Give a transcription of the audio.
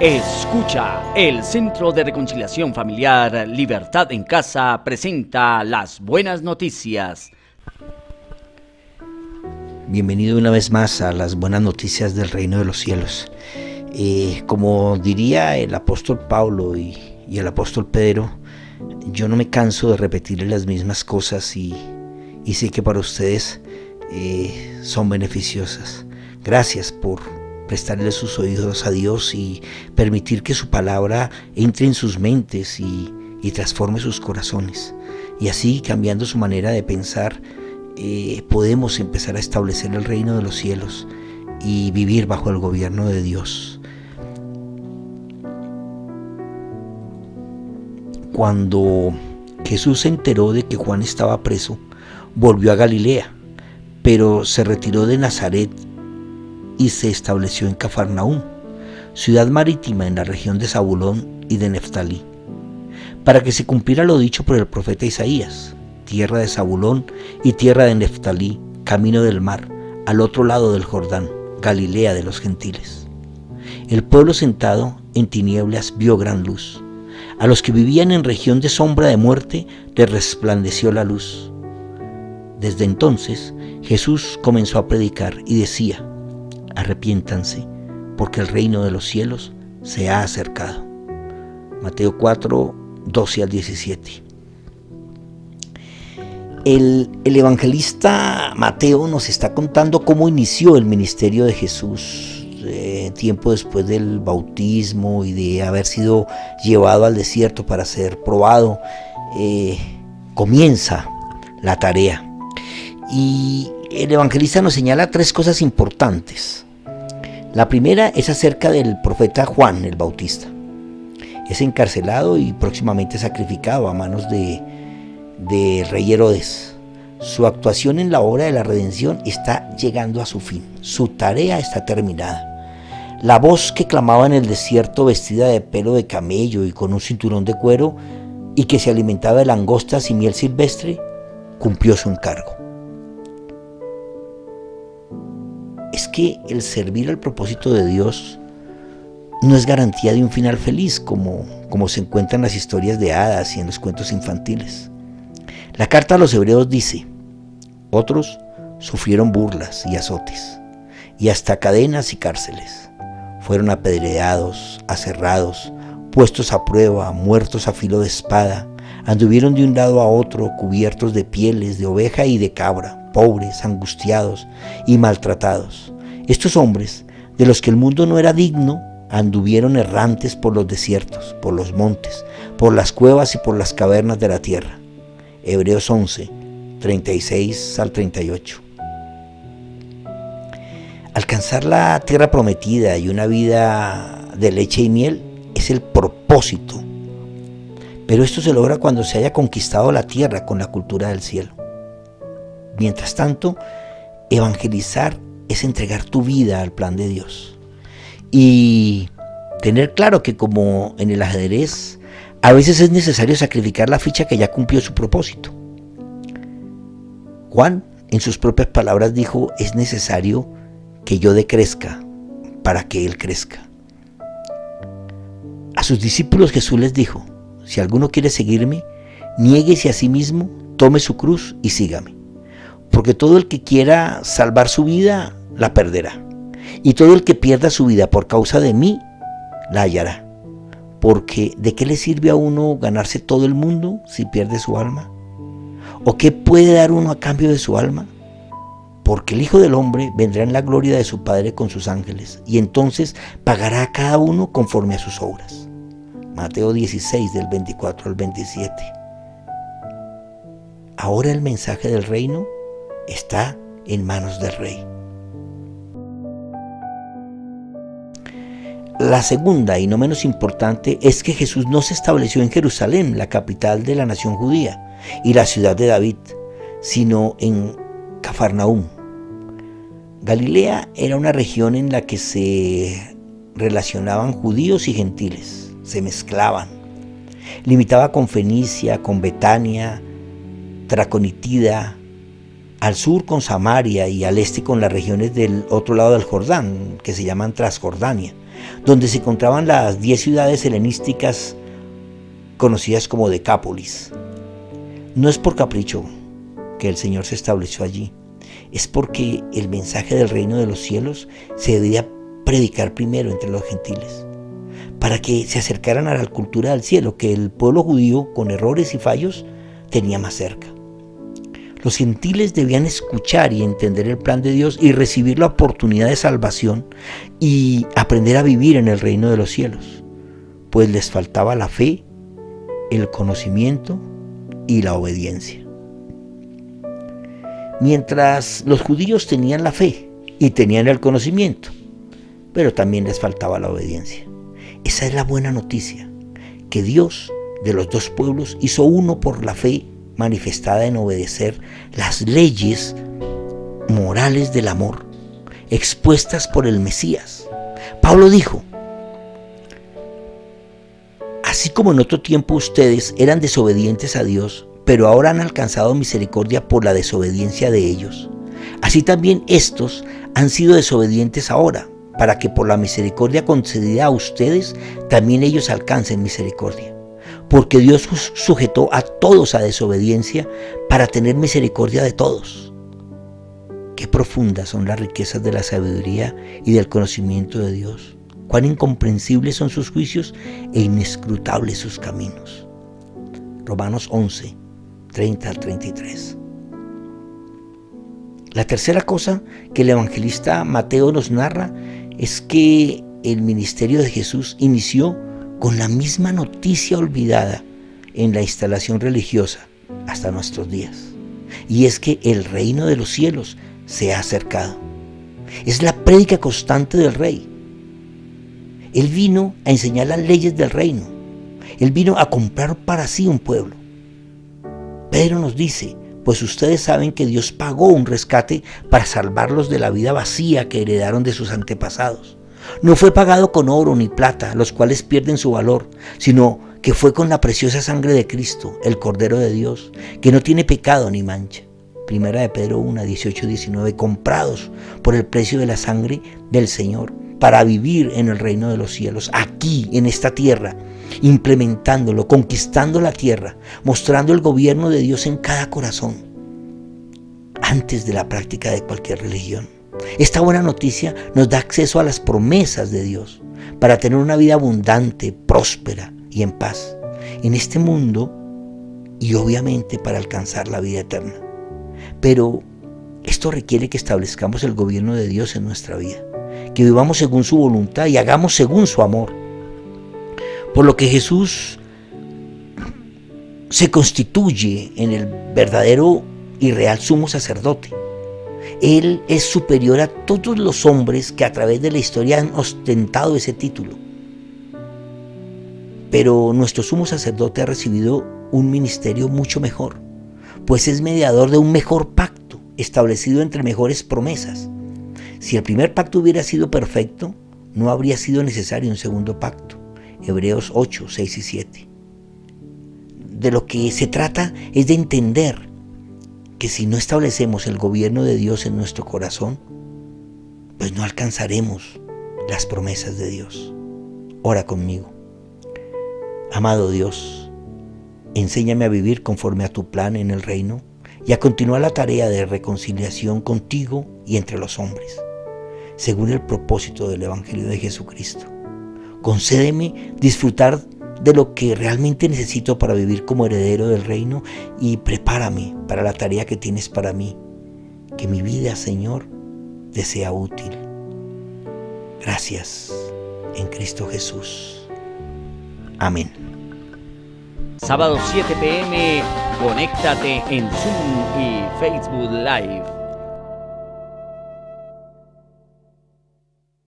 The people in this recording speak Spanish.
Escucha, el Centro de Reconciliación Familiar Libertad en Casa presenta las buenas noticias. Bienvenido una vez más a las buenas noticias del reino de los cielos. Como diría el apóstol Pablo y el apóstol Pedro, yo no me canso de repetirles las mismas cosas y sé que para ustedes son beneficiosas. Gracias por prestarle sus oídos a Dios y permitir que su palabra entre en sus mentes y transforme sus corazones. Y así, cambiando su manera de pensar, podemos empezar a establecer el reino de los cielos y vivir bajo el gobierno de Dios. Cuando Jesús se enteró de que Juan estaba preso, volvió a Galilea, pero se retiró de Nazaret y se estableció en Cafarnaúm, ciudad marítima en la región de Zabulón y de Neftalí, para que se cumpliera lo dicho por el profeta Isaías: tierra de Zabulón y tierra de Neftalí, camino del mar, al otro lado del Jordán, Galilea de los gentiles. El pueblo sentado en tinieblas vio gran luz. A los que vivían en región de sombra de muerte les resplandeció la luz. Desde entonces Jesús comenzó a predicar y decía: arrepiéntanse, porque el reino de los cielos se ha acercado. Mateo 4, 12 al 17. El evangelista Mateo nos está contando cómo inició el ministerio de Jesús, tiempo después del bautismo y de haber sido llevado al desierto para ser probado. Comienza la tarea. Y el evangelista nos señala tres cosas importantes. La primera es acerca del profeta Juan el Bautista. Es encarcelado y próximamente sacrificado a manos de rey Herodes. Su actuación en la obra de la redención está llegando a su fin. Su tarea está terminada. La voz que clamaba en el desierto, vestida de pelo de camello y con un cinturón de cuero, y que se alimentaba de langostas y miel silvestre, cumplió su encargo. Es que el servir al propósito de Dios no es garantía de un final feliz, como se encuentra en las historias de hadas y en los cuentos infantiles. La carta a los hebreos dice: otros sufrieron burlas y azotes, y hasta cadenas y cárceles. Fueron apedreados, aserrados, puestos a prueba, muertos a filo de espada. Anduvieron de un lado a otro, cubiertos de pieles de oveja y de cabra, pobres, angustiados y maltratados. Estos hombres, de los que el mundo no era digno, anduvieron errantes por los desiertos, por los montes, por las cuevas y por las cavernas de la tierra. Hebreos 11, 36 al 38. Alcanzar la tierra prometida y una vida de leche y miel es el propósito. Pero esto se logra cuando se haya conquistado la tierra con la cultura del cielo. Mientras tanto, evangelizar es entregar tu vida al plan de Dios. Y tener claro que, como en el ajedrez, a veces es necesario sacrificar la ficha que ya cumplió su propósito. Juan, en sus propias palabras, dijo: es necesario que yo decrezca para que Él crezca. A sus discípulos Jesús les dijo: si alguno quiere seguirme, niéguese a sí mismo, tome su cruz y sígame. Porque todo el que quiera salvar su vida, la perderá. Y todo el que pierda su vida por causa de mí, la hallará. Porque ¿de qué le sirve a uno ganarse todo el mundo si pierde su alma? ¿O qué puede dar uno a cambio de su alma? Porque el Hijo del Hombre vendrá en la gloria de su Padre con sus ángeles, y entonces pagará a cada uno conforme a sus obras. Mateo 16, del 24 al 27. Ahora el mensaje del reino está en manos del Rey. La segunda, y no menos importante, es que Jesús no se estableció en Jerusalén, la capital de la nación judía y la ciudad de David, sino en Cafarnaúm. Galilea era una región en la que se relacionaban judíos y gentiles, se mezclaban. Limitaba con Fenicia, con Betania, Traconitida, al sur con Samaria y al este con las regiones del otro lado del Jordán, que se llaman Transjordania, donde se encontraban las 10 ciudades helenísticas conocidas como Decápolis. No es por capricho que el Señor se estableció allí, es porque el mensaje del reino de los cielos se debía predicar primero entre los gentiles, para que se acercaran a la cultura del cielo, que el pueblo judío, con errores y fallos, tenía más cerca. Los gentiles debían escuchar y entender el plan de Dios y recibir la oportunidad de salvación y aprender a vivir en el reino de los cielos, pues les faltaba la fe, el conocimiento y la obediencia. Mientras los judíos tenían la fe y tenían el conocimiento, pero también les faltaba la obediencia. Esa es la buena noticia, que Dios de los dos pueblos hizo uno por la fe manifestada en obedecer las leyes morales del amor expuestas por el Mesías. Pablo dijo: así como en otro tiempo ustedes eran desobedientes a Dios, pero ahora han alcanzado misericordia por la desobediencia de ellos, así también estos han sido desobedientes ahora, para que por la misericordia concedida a ustedes, también ellos alcancen misericordia. Porque Dios sujetó a todos a desobediencia para tener misericordia de todos. Qué profundas son las riquezas de la sabiduría y del conocimiento de Dios. Cuán incomprensibles son sus juicios e inescrutables sus caminos. Romanos 11, 30 al 33. La tercera cosa que el evangelista Mateo nos narra es que el ministerio de Jesús inició con la misma noticia olvidada en la instalación religiosa hasta nuestros días. Y es que el reino de los cielos se ha acercado. Es la prédica constante del Rey. Él vino a enseñar las leyes del reino. Él vino a comprar para sí un pueblo. Pedro nos dice: pues ustedes saben que Dios pagó un rescate para salvarlos de la vida vacía que heredaron de sus antepasados. No fue pagado con oro ni plata, los cuales pierden su valor, sino que fue con la preciosa sangre de Cristo, el Cordero de Dios, que no tiene pecado ni mancha. Primera de Pedro 1, 18, 19, comprados por el precio de la sangre del Señor, para vivir en el reino de los cielos, aquí, en esta tierra, implementándolo, conquistando la tierra, mostrando el gobierno de Dios en cada corazón, antes de la práctica de cualquier religión. Esta buena noticia nos da acceso a las promesas de Dios para tener una vida abundante, próspera y en paz en este mundo, y obviamente para alcanzar la vida eterna. Pero esto requiere que establezcamos el gobierno de Dios en nuestra vida, que vivamos según su voluntad y hagamos según su amor. Por lo que Jesús se constituye en el verdadero y real sumo sacerdote. Él es superior a todos los hombres que a través de la historia han ostentado ese título. Pero nuestro sumo sacerdote ha recibido un ministerio mucho mejor, pues es mediador de un mejor pacto, establecido entre mejores promesas. Si el primer pacto hubiera sido perfecto, no habría sido necesario un segundo pacto. Hebreos 8, 6 y 7. De lo que se trata es de entender que si no establecemos el gobierno de Dios en nuestro corazón, pues no alcanzaremos las promesas de Dios. Ora conmigo. Amado Dios, enséñame a vivir conforme a tu plan en el reino y a continuar la tarea de reconciliación contigo y entre los hombres, según el propósito del Evangelio de Jesucristo. Concédeme disfrutar de lo que realmente necesito para vivir como heredero del reino y prepárame para la tarea que tienes para mí. Que mi vida, Señor, te sea útil. Gracias en Cristo Jesús. Amén. Sábado 7 p.m. Conéctate en Zoom y Facebook Live.